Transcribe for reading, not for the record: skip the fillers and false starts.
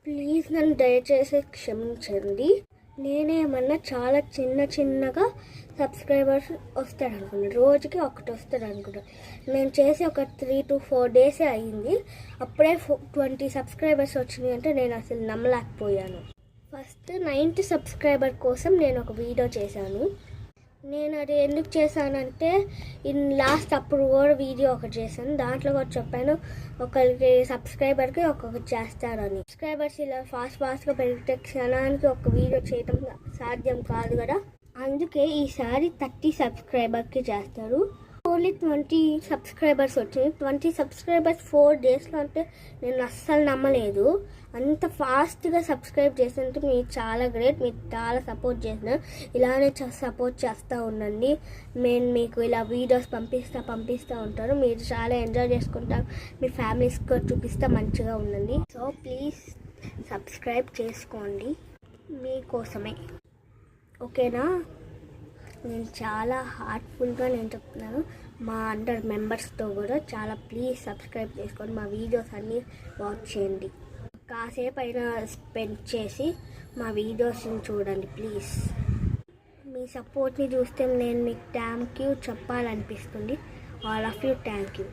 Please నన్ను దయచేసి క్షమించండి. నేనేమన్నా చాలా చిన్నగా సబ్స్క్రైబర్స్ వస్తారనుకున్నాను, రోజుకి ఒకటి వస్తారనుకున్నాను. నేను చేసి ఒక 3 to 4 days అయ్యింది, అప్పుడే 20 సబ్స్క్రైబర్స్ వచ్చినాయి అంటే నేను అసలు నమ్మలేకపోయాను. ఫస్ట్ 90 సబ్స్క్రైబర్ కోసం నేను ఒక వీడియో చేశాను. నేను అది ఎందుకు చేశానంటే లాస్ట్ అప్పుడు కూడా వీడియో ఒకటి చేశాను, దాంట్లో కూడా చెప్పాను ఒకరికి సబ్స్క్రైబర్కి ఒక్కొక్కటి చేస్తారని. సబ్స్క్రైబర్స్ ఇలా ఫాస్ట్గా పెరిగితే క్షణానికి ఒక వీడియో చేయడం సాధ్యం కాదు కదా, అందుకే ఈసారి 30 సబ్స్క్రైబర్కి చేస్తారు. ఓన్లీ 20 సబ్స్క్రైబర్స్ వచ్చింది. 20 సబ్స్క్రైబర్స్ 4 daysలో అంటే నేను అస్సలు నమ్మలేదు. అంత ఫాస్ట్గా సబ్స్క్రైబ్ చేసినందుకు మీరు చాలా గ్రేట్. మీరు చాలా సపోర్ట్ చేసినారు, ఇలానే సపోర్ట్ చేస్తూ ఉండండి. నేను మీకు ఇలా వీడియోస్ పంపిస్తూ ఉంటాను, మీరు చాలా ఎంజాయ్ చేసుకుంటారు, మీ ఫ్యామిలీస్కి కూడా చూపిస్తే మంచిగా ఉండండి. సో ప్లీజ్ సబ్స్క్రైబ్ చేసుకోండి, మీకోసమే, ఓకేనా? నేను చాలా హార్ట్ఫుల్గా నేను చెప్తున్నాను. మా అండర్ మెంబర్స్తో కూడా చాలా ప్లీజ్ సబ్స్క్రైబ్ చేసుకొని మా వీడియోస్ అన్నీ వాచ్ చేయండి. కాసేపు అయినా స్పెండ్ చేసి మా వీడియోస్ని చూడండి ప్లీజ్. మీ సపోర్ట్ని చూస్తే నేను మీకు థ్యాంక్ యూ చెప్పాలనిపిస్తుంది. All of you thank you.